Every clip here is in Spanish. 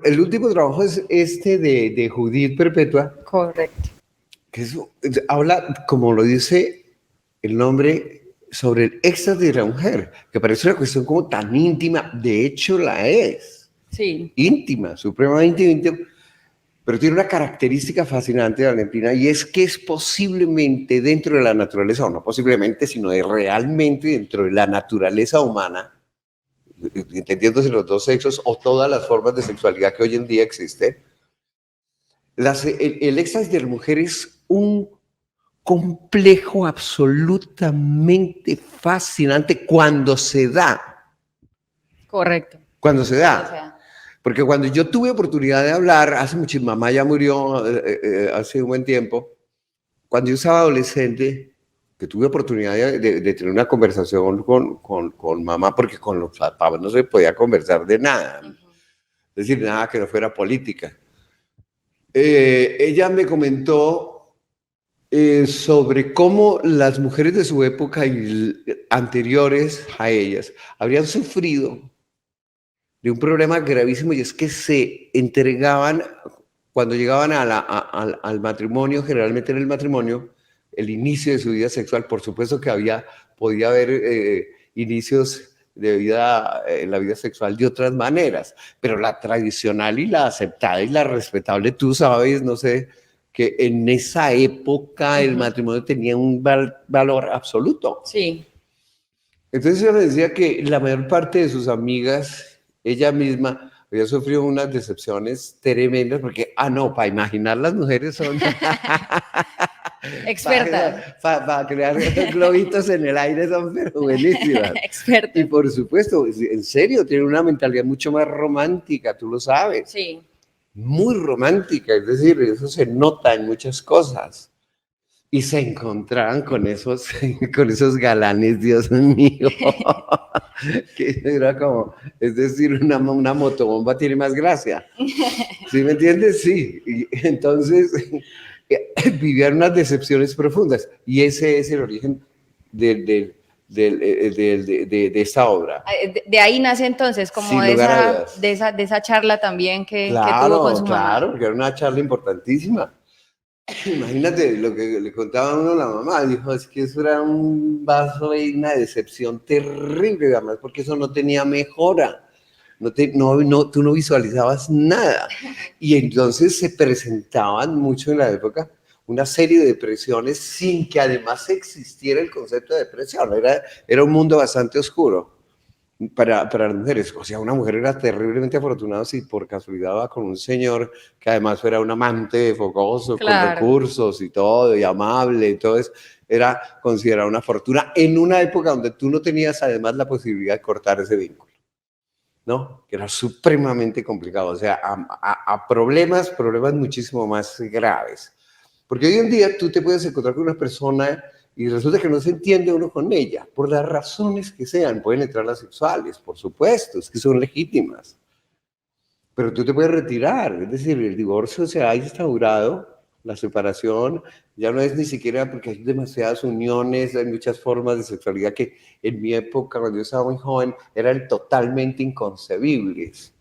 El último trabajo es este de Judith Perpetua, Correcto. que habla, como lo dice el nombre, sobre el éxtasis de la mujer, que parece una cuestión como tan íntima, de hecho la es, Sí. íntima, supremamente íntima, pero tiene una característica fascinante de Valentina, y es que es posiblemente dentro de la naturaleza, o no posiblemente, sino de realmente dentro de la naturaleza humana, entendiéndose los dos sexos o todas las formas de sexualidad que hoy en día existen, el éxtasis de la mujer es un complejo absolutamente fascinante cuando se da. Correcto. Cuando se da. O sea, porque cuando yo tuve oportunidad de hablar, hace mucho, mi mamá ya murió hace un buen tiempo, cuando yo estaba adolescente, que tuve oportunidad de tener una conversación con mamá, porque con los papás no se podía conversar de nada, es decir, nada que no fuera política. Ella me comentó sobre cómo las mujeres de su época y anteriores a ellas habrían sufrido de un problema gravísimo, y es que se entregaban, cuando llegaban al matrimonio, generalmente en el matrimonio, el inicio de su vida sexual, por supuesto que podía haber inicios de vida, en la vida sexual de otras maneras, pero la tradicional y la aceptada y la respetable, tú sabes, no sé, que en esa época el matrimonio tenía un valor absoluto. sí. Entonces yo le decía que la mayor parte de sus amigas, ella misma, había sufrido unas decepciones tremendas, porque, no, para imaginar las mujeres son... Expertas. Para crear globitos en el aire son pero buenísimas. Expertas. Y por supuesto, en serio, tienen una mentalidad mucho más romántica, tú lo sabes. Sí. Muy romántica, es decir, eso se nota en muchas cosas. Y se encontraban con esos galanes, Dios mío, que era como, es decir, una motobomba tiene más gracia. ¿Sí me entiendes? Sí. Y entonces vivían unas decepciones profundas, y ese es el origen de esta obra. De ahí nace entonces, como Sin de lugar a dudas. de esa charla también que Claro, tuvo con su mamá. claro, porque era una charla importantísima. Imagínate lo que le contaba a uno la mamá, dijo, es que eso era un vaso y una decepción terrible, además, porque eso no tenía mejora, tú no visualizabas nada. Y entonces se presentaban mucho en la época una serie de depresiones sin que además existiera el concepto de depresión, era un mundo bastante oscuro para las mujeres. O sea, una mujer era terriblemente afortunada si por casualidad va con un señor que además fuera un amante fogoso, claro, con recursos y todo, y amable, y todo eso. Era considerada una fortuna en una época donde tú no tenías además la posibilidad de cortar ese vínculo, ¿no? Que era supremamente complicado, o sea, a problemas muchísimo más graves. Porque hoy en día tú te puedes encontrar con una persona y resulta que no se entiende uno con ella, por las razones que sean. Pueden entrar las sexuales, por supuesto, es que son legítimas. Pero tú te puedes retirar, es decir, el divorcio se ha instaurado, la separación ya no es ni siquiera porque hay demasiadas uniones, hay muchas formas de sexualidad que en mi época, cuando yo estaba muy joven, eran totalmente inconcebibles.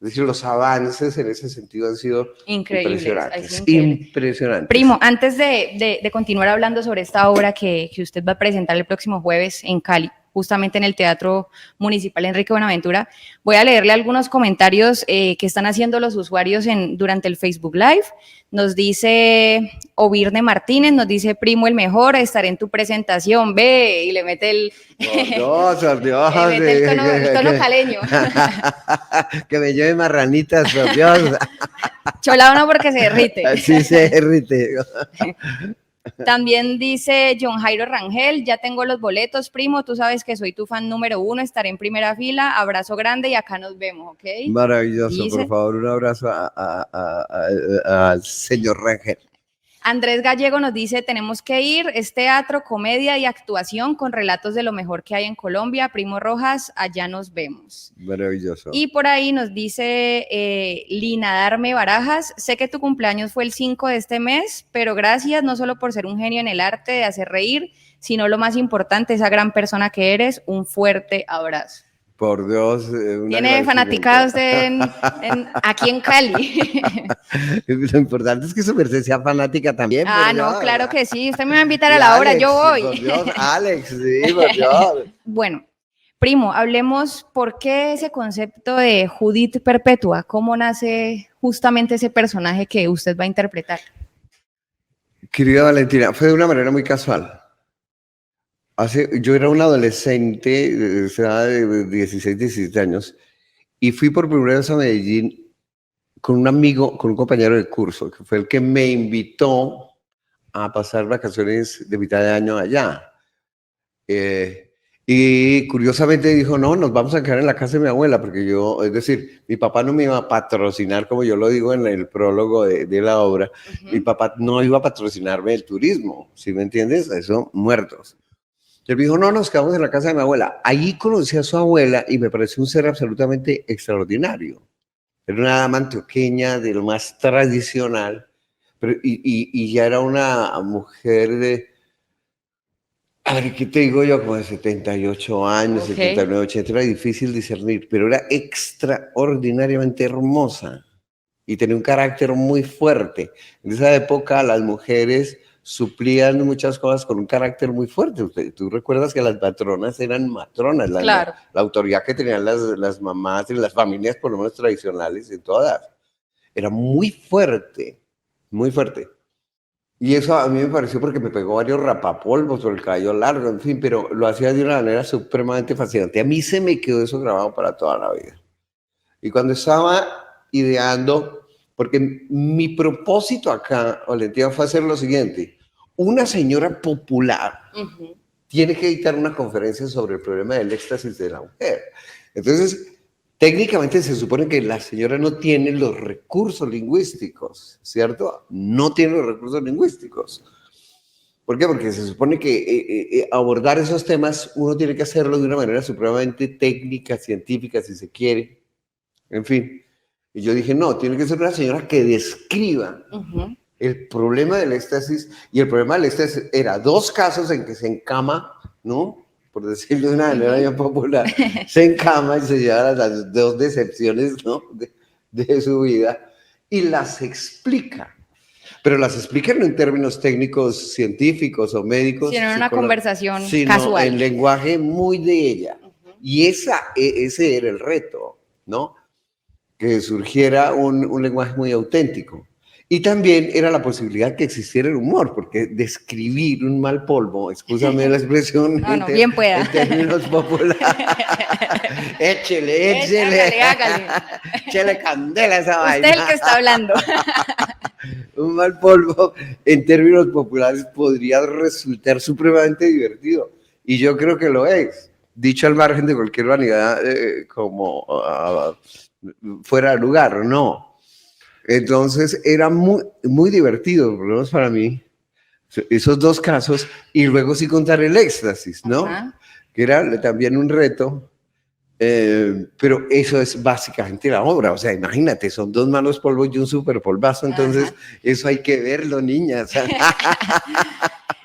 Es decir, los avances en ese sentido han sido impresionantes. Impresionantes. Primo, antes de continuar hablando sobre esta obra que usted va a presentar el próximo jueves en Cali, justamente en el Teatro Municipal Enrique Buenaventura, voy a leerle algunos comentarios que están haciendo los usuarios durante el Facebook Live. Nos dice Ovirne Martínez, nos dice, primo el mejor, estaré en tu presentación, ve, y le mete el... el tono caleño. Que me lleve marranitas, por Dios. Cholado no porque se derrite. Sí, se derrite. También dice John Jairo Rangel, ya tengo los boletos, primo, tú sabes que soy tu fan número 1, estaré en primera fila, abrazo grande y acá nos vemos, ¿ok? Maravilloso, por favor, un abrazo al señor Rangel. Andrés Gallego nos dice, tenemos que ir, es teatro, comedia y actuación con relatos de lo mejor que hay en Colombia, Primo Rojas, allá nos vemos. Maravilloso. Y por ahí nos dice Lina Darme Barajas, sé que tu cumpleaños fue el 5 de este mes, pero gracias no solo por ser un genio en el arte de hacer reír, sino lo más importante, esa gran persona que eres, un fuerte abrazo. Por Dios, un Tiene agradecimiento. fanaticada usted aquí en Cali. Lo importante es que su merced sea fanática también, por No, Dios. claro que sí. Usted me va a invitar Y a la obra, Alex, yo voy. por Dios, Alex, sí, por Dios. Bueno, primo, hablemos por qué ese concepto de Judith Perpetua, cómo nace justamente ese personaje que usted va a interpretar. Querida Valentina, fue de una manera muy casual. Yo era un adolescente de 16, 17 años y fui por primera vez a Medellín con un amigo, con un compañero de curso, que fue el que me invitó a pasar vacaciones de mitad de año allá. Y curiosamente dijo, no, nos vamos a quedar en la casa de mi abuela, porque yo, es decir, mi papá no me iba a patrocinar, como yo lo digo en el prólogo de la obra, mi papá no iba a patrocinarme el turismo, ¿sí me entiendes? Eso, muertos. Él me dijo, no, nos quedamos en la casa de mi abuela. Allí conocí a su abuela y me pareció un ser absolutamente extraordinario. Era una dama antioqueña de lo más tradicional, pero, y ya era una mujer de, a ver, ¿qué te digo yo? Como de 78 años, Ok. 79, 80, era difícil discernir, pero era extraordinariamente hermosa y tenía un carácter muy fuerte. En esa época las mujeres suplían muchas cosas con un carácter muy fuerte. Tú recuerdas que las matronas eran matronas, Claro. la autoridad que tenían las mamás en las familias, por lo menos tradicionales, en todas. Era muy fuerte, muy fuerte. Y eso a mí me pareció porque me pegó varios rapapolvos por el cabello largo, en fin, pero lo hacía de una manera supremamente fascinante. A mí se me quedó eso grabado para toda la vida. Y cuando estaba ideando, porque mi propósito acá, Valentina, fue hacer lo siguiente. Una señora popular tiene que dictar una conferencia sobre el problema del éxtasis de la mujer. Entonces, técnicamente se supone que la señora no tiene los recursos lingüísticos, ¿cierto? No tiene los recursos lingüísticos. ¿Por qué? Porque se supone que abordar esos temas uno tiene que hacerlo de una manera supremamente técnica, científica, si se quiere. En fin. Y yo dije, no, tiene que ser una señora que describa el problema del éxtasis. Y el problema del éxtasis era dos casos en que se encama, ¿no? Por decirlo de una manera bien popular, se encama y se lleva las dos decepciones, ¿no? de su vida y las explica. Pero las explica no en términos técnicos, científicos o médicos, Sino en una conversación sino casual. en lenguaje muy de ella. Y ese era el reto, ¿no? Que surgiera un lenguaje muy auténtico. Y también era la posibilidad que existiera el humor, porque describir un mal polvo, excúsame la expresión, bien pueda. en términos populares, échele. Hágale. Échele candela a esa vaina. Usted es el que está hablando. Un mal polvo, en términos populares, podría resultar supremamente divertido. Y yo creo que lo es. Dicho al margen de cualquier vanidad, como fuera de lugar, no. Entonces era muy, muy divertido, por lo menos para mí, esos dos casos, y luego sí contar el éxtasis, ¿no? Que era también un reto. Pero eso es básicamente la obra, o sea, imagínate, son dos manos polvo y un super polvazo, entonces eso hay que verlo, niñas.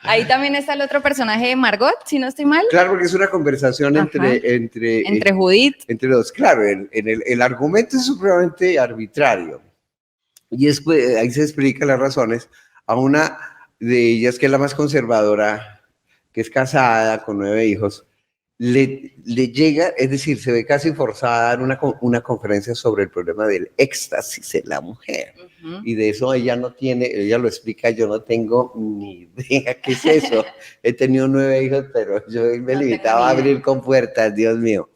Ahí también está el otro personaje de Margot, si no estoy mal. Claro, porque es una conversación entre Judith. Entre dos, claro, el argumento es supremamente arbitrario, y después ahí se explican las razones. A una de ellas, que es la más conservadora, que es casada con 9 hijos, le llega, es decir, se ve casi forzada a dar una conferencia sobre el problema del éxtasis en la mujer. Y de eso ella no tiene, ella lo explica, yo no tengo ni idea qué es eso. He tenido 9 hijos, pero yo me limitaba a abrir con puertas, Dios mío.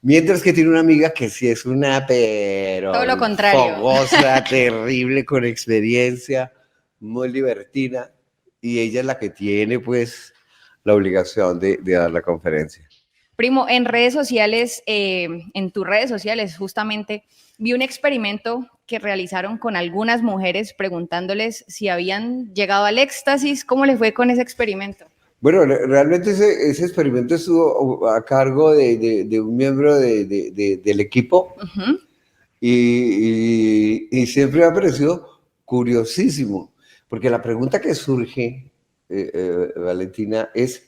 Mientras que tiene una amiga que sí es una, pero todo lo contrario, fogosa, terrible, con experiencia, muy divertida. Y ella es la que tiene, pues, la obligación de dar la conferencia. Primo, en redes sociales, en tus redes sociales justamente, vi un experimento que realizaron con algunas mujeres preguntándoles si habían llegado al éxtasis. ¿Cómo les fue con ese experimento? Bueno, realmente ese experimento estuvo a cargo de un miembro del equipo y siempre me ha parecido curiosísimo, porque la pregunta que surge, Valentina, es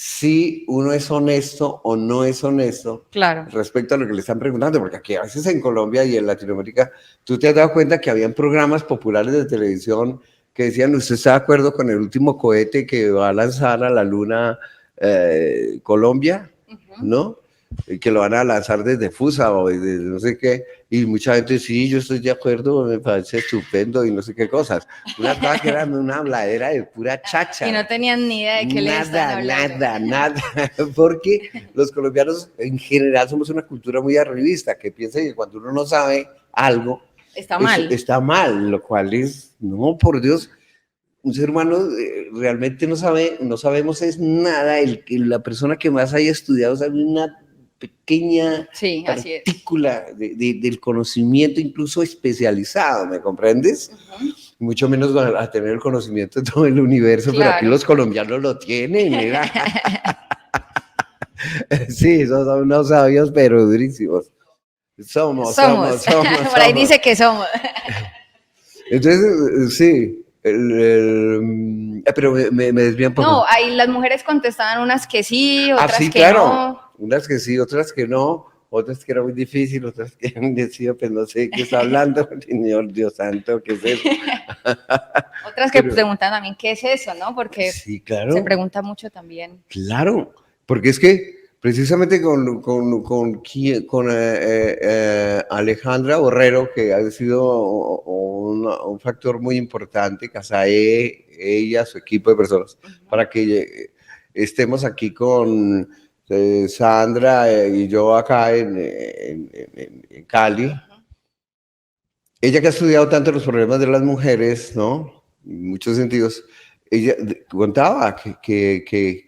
si uno es honesto o no es honesto Claro. respecto a lo que le están preguntando, porque aquí a veces en Colombia y en Latinoamérica, tú te has dado cuenta que habían programas populares de televisión que decían, ¿usted está de acuerdo con el último cohete que va a lanzar a la luna Colombia? ¿No? Y que lo van a lanzar desde Fusa o desde no sé qué, y mucha gente, sí, yo estoy de acuerdo, me parece estupendo y no sé qué cosas. Una cosa que era una habladera de pura chacha. Y no tenían ni idea de qué le estaban hablando. Nada, porque los colombianos en general somos una cultura muy arribista, que piensa que cuando uno no sabe algo, está mal. Está mal, lo cual es, no, por Dios, un ser humano realmente no sabemos es nada, la persona que más haya estudiado sabe una pequeña partícula del conocimiento, incluso especializado, ¿me comprendes? Mucho menos a tener el conocimiento de todo el universo, pero aquí los colombianos lo tienen, mira. Sí, son unos sabios, pero durísimos. Somos. Por ahí dice que somos. Entonces, sí. Pero me desvían un poco. No, ahí las mujeres contestaban unas que sí, otras sí, que claro. no. Unas que sí, otras que no, otras que era muy difícil, otras que decía, pues no sé qué está hablando, Señor Dios santo, ¿qué es eso? Otras que preguntan también qué es eso, ¿no? Porque sí, claro. se pregunta mucho también. Claro, porque es que precisamente con Alejandra Borrero, que ha sido un factor muy importante, Casae, ella, su equipo de personas, para que estemos aquí con Sandra y yo acá en Cali. Ella que ha estudiado tanto los problemas de las mujeres, ¿no? En muchos sentidos, ella contaba que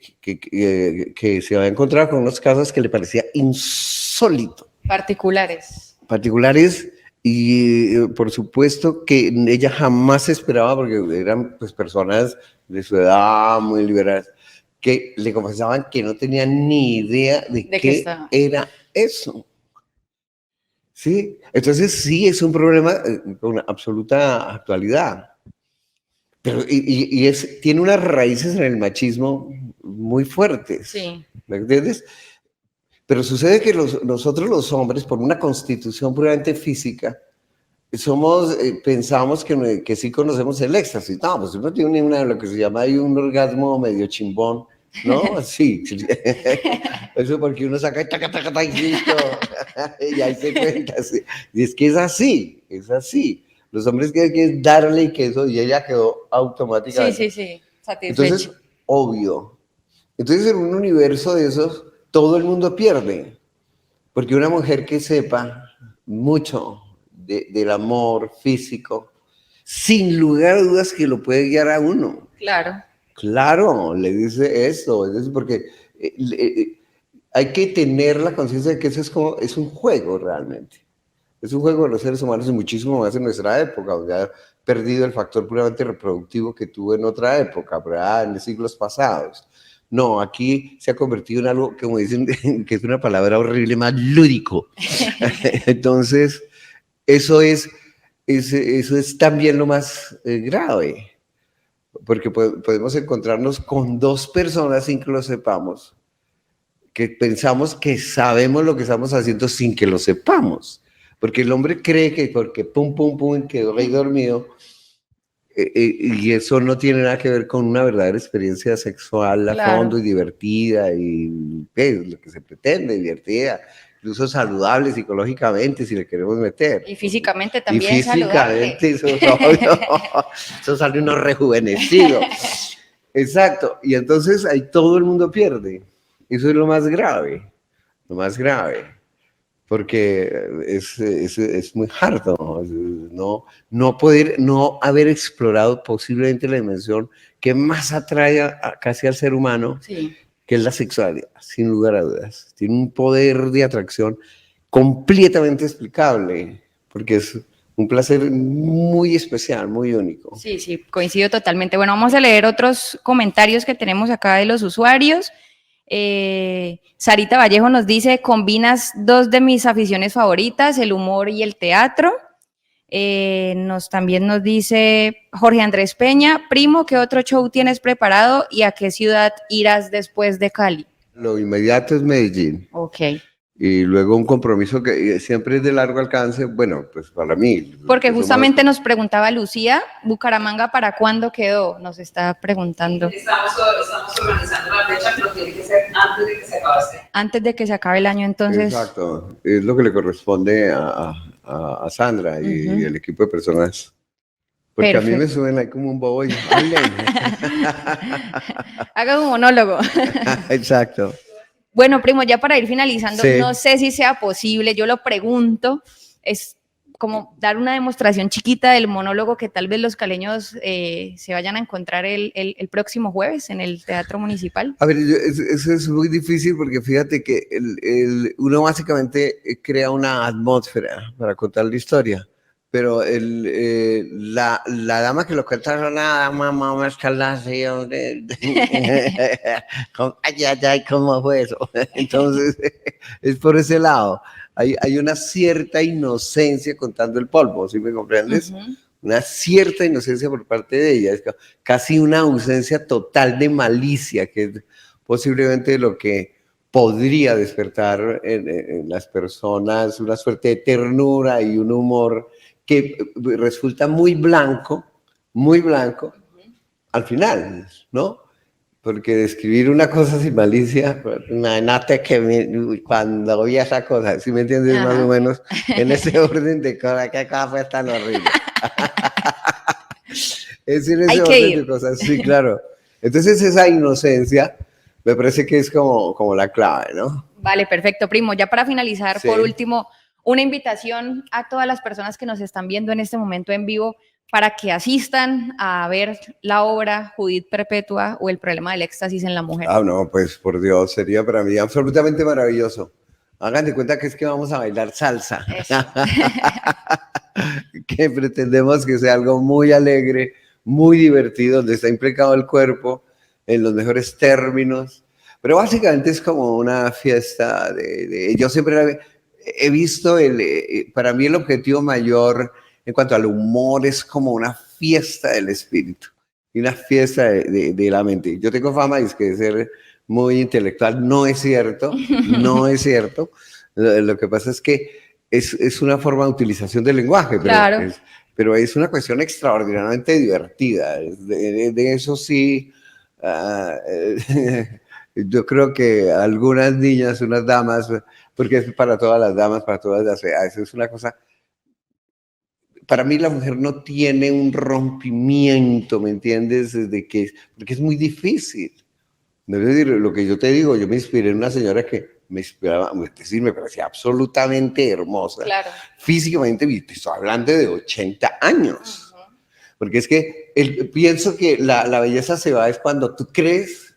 se había encontrado con unos casos que le parecía insólito. Particulares y por supuesto que ella jamás esperaba, porque eran pues personas de su edad muy liberales, que le confesaban que no tenían ni idea de qué era eso. Sí, entonces sí es un problema con absoluta actualidad. Pero, tiene unas raíces en el machismo muy fuertes. Sí. ¿Me entiendes? Pero sucede que nosotros los hombres, por una constitución puramente física, pensamos que sí conocemos el éxtasis. No, pues uno tiene lo que se llama ahí un orgasmo medio chimbón, ¿no? Sí. Eso porque uno saca y listo. Y ahí se cuenta. Sí. Y es que es así, es así. Los hombres quieren darle y que eso, y ella quedó automáticamente. Sí, satisfecho. Entonces, obvio. Entonces, en un universo de esos, todo el mundo pierde. Porque una mujer que sepa mucho del amor físico, sin lugar a dudas que lo puede guiar a uno. Claro. Claro, le dice eso, es porque hay que tener la conciencia de que eso es un juego realmente. Es un juego de los seres humanos y muchísimo más en nuestra época, donde ha perdido el factor puramente reproductivo que tuvo en otra época, ¿verdad? En los siglos pasados. No, aquí se ha convertido en algo, como dicen, que es una palabra horrible, más lúdico. Entonces, eso es también lo más grave, porque podemos encontrarnos con dos personas sin que lo sepamos, que pensamos que sabemos lo que estamos haciendo sin que lo sepamos. Porque el hombre cree que porque pum, pum, pum, quedó ahí dormido, y eso no tiene nada que ver con una verdadera experiencia sexual a fondo y divertida, y lo que se pretende, divertida, incluso saludable psicológicamente, si le queremos meter. Y físicamente también. Y físicamente, eso sale uno rejuvenecido. Exacto, y entonces ahí todo el mundo pierde. Eso es lo más grave, porque es muy harto, no haber explorado posiblemente la dimensión que más atrae casi al ser humano, sí, que es la sexualidad, sin lugar a dudas. Tiene un poder de atracción completamente explicable, porque es un placer muy especial, muy único. Sí, coincido totalmente. Bueno, vamos a leer otros comentarios que tenemos acá de los usuarios. Sarita Vallejo nos dice: combinas dos de mis aficiones favoritas, el humor y el teatro. También nos dice Jorge Andrés Peña, primo, ¿qué otro show tienes preparado y a qué ciudad irás después de Cali? Lo inmediato es Medellín. Ok. Y luego un compromiso que siempre es de largo alcance, bueno, pues para mí. Porque justamente nos preguntaba Lucía, Bucaramanga, ¿para cuándo quedó? Nos está preguntando. Estamos organizando la fecha, pero tiene que ser antes de que se acabe este año. Antes de que se acabe el año, entonces. Exacto, es lo que le corresponde a Sandra y el equipo de personas. Porque Perfecto. a mí me suben ahí como un bobo y hablen. Haga un monólogo. Exacto. Bueno, primo, ya para ir finalizando, Sí. no sé si sea posible, yo lo pregunto, es como dar una demostración chiquita del monólogo que tal vez los caleños se vayan a encontrar el próximo jueves en el Teatro Municipal. A ver, eso es muy difícil porque fíjate que uno básicamente crea una atmósfera para contar la historia, pero la dama que lo cuenta es una dama más escalación ay, ¿cómo fue eso? Entonces, es por ese lado. Hay una cierta inocencia contando el polvo, ¿sí me comprendes? Una cierta inocencia por parte de ella, es casi una ausencia total de malicia, que es posiblemente lo que podría despertar en las personas una suerte de ternura y un humor que resulta muy blanco al final, ¿no? Porque describir una cosa sin malicia, imagínate que cuando vi esa cosa, ¿sí me entiendes? Más o menos en ese orden de cosas, que cosa fue tan horrible. Es en ese orden de cosas, sí, claro. Entonces esa inocencia me parece que es como la clave, ¿no? Vale, perfecto, primo. Ya para finalizar, por último, una invitación a todas las personas que nos están viendo en este momento en vivo para que asistan a ver la obra Judith Perpetua o el problema del éxtasis en la mujer. Ah, no, pues por Dios, sería para mí absolutamente maravilloso. Hagan de cuenta que es que vamos a bailar salsa. Que pretendemos que sea algo muy alegre, muy divertido, donde está implicado el cuerpo en los mejores términos. Pero básicamente es como una fiesta yo siempre he visto, para mí el objetivo mayor en cuanto al humor es como una fiesta del espíritu y una fiesta de la mente. Yo tengo fama de ser muy intelectual, no es cierto, no es cierto. Lo que pasa es que es una forma de utilización del lenguaje, pero es una cuestión extraordinariamente divertida. De eso sí, yo creo que algunas niñas, unas damas, porque es para todas las damas, para todas las edades, es una cosa. Para mí la mujer no tiene un rompimiento, ¿me entiendes? Porque es muy difícil. Debo decir, lo que yo te digo, yo me inspiré en una señora que me inspiraba, es decir, me parecía absolutamente hermosa. Claro. Físicamente, te estoy hablando de 80 años. Porque es que pienso que la belleza se va es cuando tú crees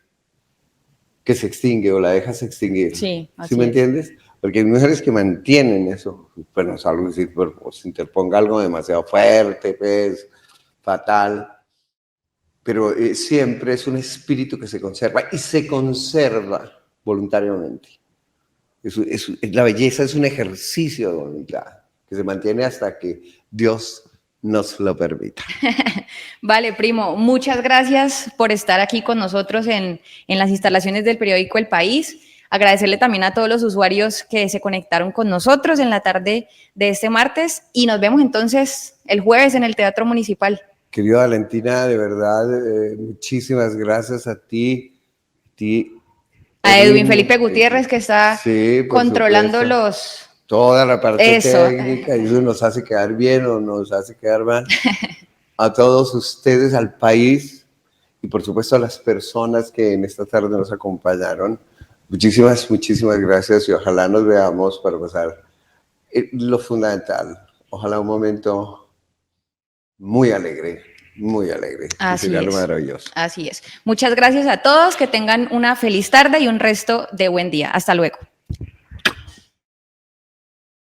que se extingue o la dejas extinguir. Sí, ¿Sí me entiendes? Porque hay mujeres que mantienen eso, bueno, salvo decir, se interponga algo demasiado fuerte, pues, fatal, pero siempre es un espíritu que se conserva y se conserva voluntariamente. La belleza es un ejercicio de voluntad que se mantiene hasta que Dios nos lo permita. Vale, primo, muchas gracias por estar aquí con nosotros en las instalaciones del periódico El País. Agradecerle también a todos los usuarios que se conectaron con nosotros en la tarde de este martes y nos vemos entonces el jueves en el Teatro Municipal. Querida Valentina, de verdad, muchísimas gracias a ti. A Edwin Felipe Gutiérrez que está controlando toda la parte técnica y eso nos hace quedar bien o nos hace quedar mal. A todos ustedes, al país y por supuesto a las personas que en esta tarde nos acompañaron. Muchísimas gracias y ojalá nos veamos para pasar lo fundamental. Ojalá un momento muy alegre, muy alegre. Así sería es. Lo maravilloso. Así es. Muchas gracias a todos, que tengan una feliz tarde y un resto de buen día. Hasta luego.